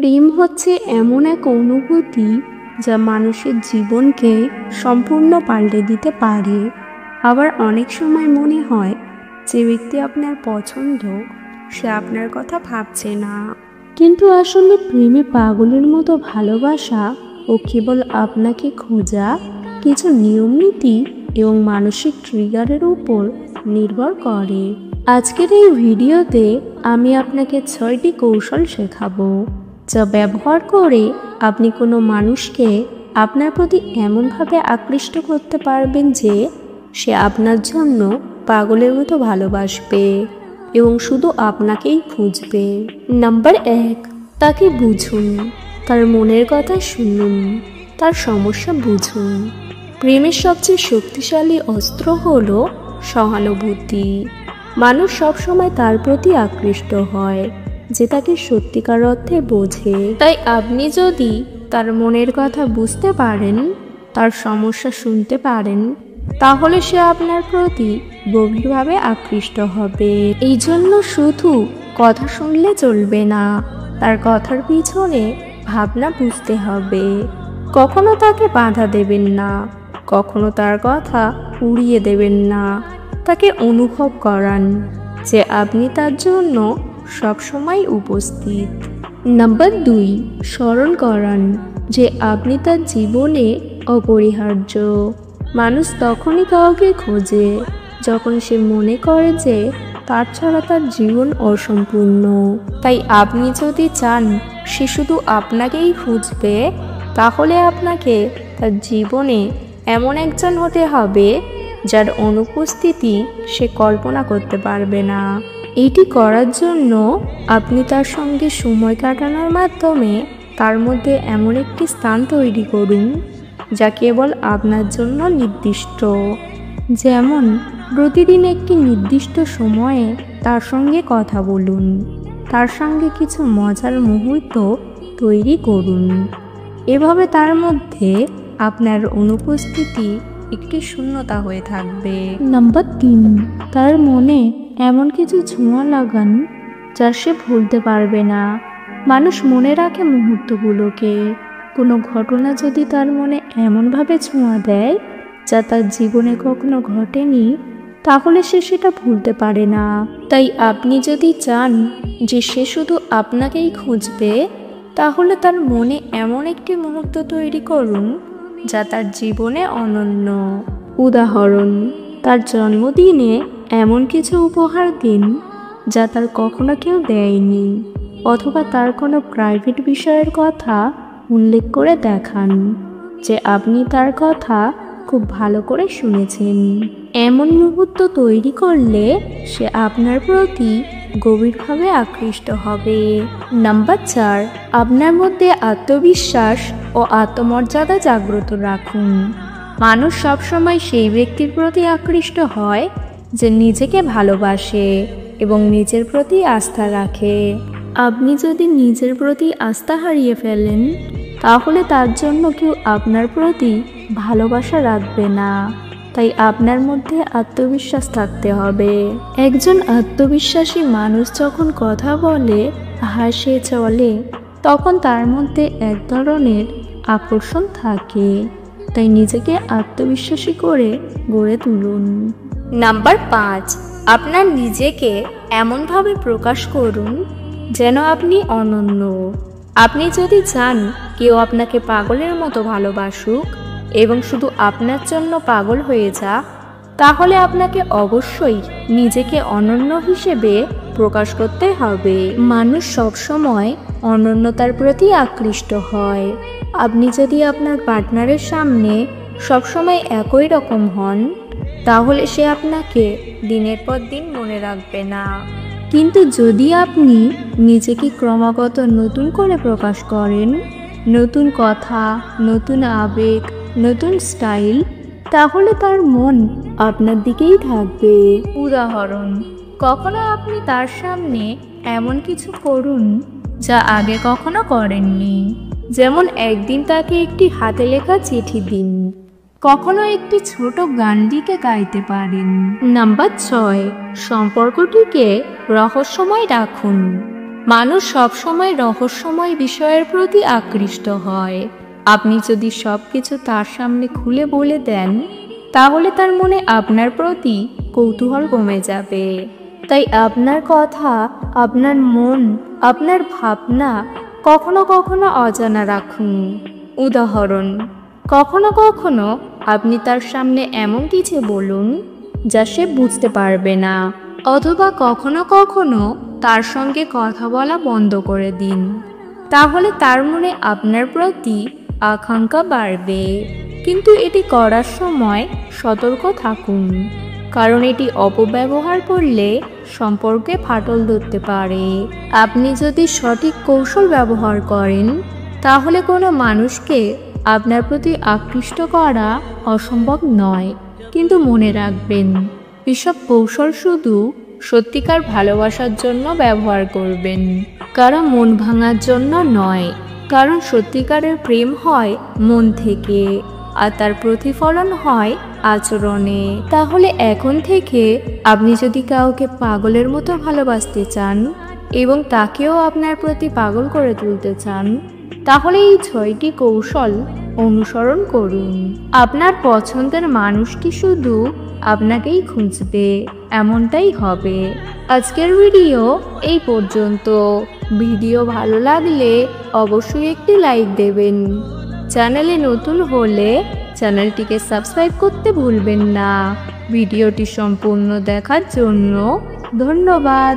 প্রেম হচ্ছে এমন এক অনুভূতি যা মানুষের জীবনকে সম্পূর্ণ পাল্টে দিতে পারে। আবার অনেক সময় মনে হয় যে ব্যক্তি আপনার পছন্দ সে আপনার কথা ভাবছে না, কিন্তু আসলে প্রেমে পাগলের মতো ভালোবাসা ও কেবল আপনাকে খোঁজা কিছু নিয়ম নীতি এবং মানসিক ট্রিগারের উপর নির্ভর করে। আজকের এই ভিডিওতে আমি আপনাকে 6টি কৌশল শেখাবো যা ব্যবহার করে আপনি কোনো মানুষকে আপনার প্রতি এমনভাবে আকৃষ্ট করতে পারবেন যে সে আপনার জন্য পাগলের মতো ভালোবাসবে এবং শুধু আপনাকেই খুঁজবে। নাম্বার 1, তাকে বুঝুন, তার মনের কথা শুনুন, তার সমস্যা বুঝুন। প্রেমের সবচেয়ে শক্তিশালী অস্ত্র হলো সহানুভূতি। মানুষ সবসময় তার প্রতি আকৃষ্ট হয় যে তাকে সত্যিকার অর্থে বোঝে। তাই আপনি যদি তার মনের কথা বুঝতে পারেন, তার সমস্যা শুনতে পারেন, তাহলে সে আপনার প্রতি গভীরভাবে আকৃষ্ট হবে। এই জন্য শুধু কথা শুনলে চলবে না, তার কথার পিছনে ভাবনা বুঝতে হবে। কখনো তাকে বাধা দেবেন না, কখনো তার কথা উড়িয়ে দেবেন না। তাকে অনুভব করান যে আপনি তার জন্য সবসময় উপস্থিত। নাম্বার 2, স্মরণ করান যে আপনি তার জীবনে অপরিহার্য। মানুষ তখনই কাউকে খোঁজে যখন সে মনে করে যে তার ছাড়া তার জীবন অসম্পূর্ণ। তাই আপনি যদি চান সে শুধু আপনাকেই খুঁজবে, তাহলে আপনাকে তার জীবনে এমন একজন হতে হবে যার অনুপস্থিতি সে কল্পনা করতে পারবে না। এটি করার জন্য আপনি তার সঙ্গে সময় কাটানোর মাধ্যমে তার মধ্যে এমন একটি স্থান তৈরি করুন যা কেবল আপনার জন্য নির্দিষ্ট। যেমন প্রতিদিন একটি নির্দিষ্ট সময়ে তার সঙ্গে কথা বলুন, তার সঙ্গে কিছু মজার মুহূর্ত তৈরি করুন। এভাবে তার মধ্যে আপনার অনুপস্থিতি একটি শূন্যতা হয়ে থাকবে। নাম্বার 3, তার মনে এমন কিছু ছোঁয়া লাগান যা সে ভুলতে পারবে না। মানুষ মনে রাখে মুহূর্তগুলোকে। কোনো ঘটনা যদি তার মনে এমনভাবে ছোঁয়া দেয় যা তার জীবনে কখনো ঘটেনি, তাহলে সে সেটা ভুলতে পারে না। তাই আপনি যদি চান যে সে শুধু আপনাকেই খুঁজবে, তাহলে তার মনে এমন একটি মুহূর্ত তৈরি করুন যা তার জীবনে অনন্য। উদাহরণ, তার জন্মদিনে এমন কিছু উপহার দিন যা তার কখনো কেউ দেয়নি, অথবা তার কোনো প্রাইভেট বিষয়ের কথা উল্লেখ করে দেখান যে আপনি তার কথা খুব ভালো করে শুনেছেন। এমন মুহূর্ত তৈরি করলে সে আপনার প্রতি গভীরভাবে আকৃষ্ট হবে। নাম্বার 4, আপনার মধ্যে আত্মবিশ্বাস ও আত্মমর্যাদা জাগ্রত রাখুন। মানুষ সবসময় সেই ব্যক্তির প্রতি আকৃষ্ট হয় যে নিজেকে ভালোবাসে এবং নিজের প্রতি আস্থা রাখে। আপনি যদি নিজের প্রতি আস্থা হারিয়ে ফেলেন, তাহলে তার জন্য কেউ আপনার প্রতি ভালোবাসা রাখবে না। তাই আপনার মধ্যে আত্মবিশ্বাস থাকতে হবে। একজন আত্মবিশ্বাসী মানুষ যখন কথা বলে, হাসে, চলে, তখন তার মধ্যে এক ধরনের আকর্ষণ থাকে। তাই নিজেকে আত্মবিশ্বাসী করে গড়ে তুলুন। নাম্বার 5, আপনার নিজেকে এমনভাবে প্রকাশ করুন যেন আপনি অনন্য। আপনি যদি চান কেউ আপনাকে পাগলের মতো ভালোবাসুক এবং শুধু আপনার জন্য পাগল হয়ে যাক, তাহলে আপনাকে অবশ্যই নিজেকে অনন্য হিসেবে প্রকাশ করতে হবে। মানুষ সবসময় অনন্যতার প্রতি আকৃষ্ট হয়। আপনি যদি আপনার পার্টনারের সামনে সবসময় একই রকম হন, তাহলে সে আপনাকে দিনের পর দিন মনে রাখবে না। কিন্তু যদি আপনি নিজেকে ক্রমাগত নতুন করে প্রকাশ করেন, নতুন কথা, নতুন আবেগ, নতুন স্টাইল, তাহলে তার মন আপনার দিকেই থাকবে। উদাহরণ, কখনো আপনি তার সামনে এমন কিছু করুন যা আগে কখনো করেননি। যেমন একদিন তাকে একটি হাতে লেখা চিঠি দিন, কখনো একটি ছোট গান লিখে গাইতে পারেন। নাম্বার 6, সম্পর্কটিকে রহস্যময় রাখুন। মানুষ সবসময় রহস্যময় বিষয়ের প্রতি আকৃষ্ট হয়। আপনি যদি সবকিছু তার সামনে খুলে বলে দেন, তাহলে তার মনে আপনার প্রতি কৌতূহল কমে যাবে। তাই আপনার কথা, আপনার মন, আপনার ভাবনা কখনো কখনো অজানা রাখুন। উদাহরণ, কখনো কখনো আপনি তার সামনে এমন কিছু বলুন যা সে বুঝতে পারবে না, অথবা কখনো কখনো তার সঙ্গে কথা বলা বন্ধ করে দিন। তাহলে তার মনে আপনার প্রতি আকাঙ্ক্ষা বাড়বে। কিন্তু এটি করার সময় সতর্ক থাকুন, কারণ এটি অপব্যবহার করলে সম্পর্কে ফাটল ধরতে পারে। আপনি যদি সঠিক কৌশল ব্যবহার করেন, তাহলে কোনো মানুষকে আপনার প্রতি আকৃষ্ট করা অসম্ভব নয়। কিন্তু মনে রাখবেন, এসব কৌশল শুধু সত্যিকার ভালোবাসার জন্য ব্যবহার করবেন, কারো মন ভাঙার জন্য নয়। কারণ সত্যিকারের প্রেম হয় মন থেকে, আর তার প্রতিফলন হয় আচরণে। তাহলে এখন থেকে আপনি যদি কাউকে পাগলের মতো ভালোবাসতে চান এবং তাকেও আপনার প্রতি পাগল করে তুলতে চান, তাহলে এই 6টি কৌশল অনুসরণ করুন। আপনার পছন্দের মানুষটি শুধু আপনাকেই খুঁজবে, এমনটাই হবে। আজকের ভিডিও এই পর্যন্ত। ভিডিও ভালো লাগলে অবশ্যই একটি লাইক দেবেন। চ্যানেলে নতুন হলে চ্যানেলটিকে সাবস্ক্রাইব করতে ভুলবেন না। ভিডিওটি সম্পূর্ণ দেখার জন্য ধন্যবাদ।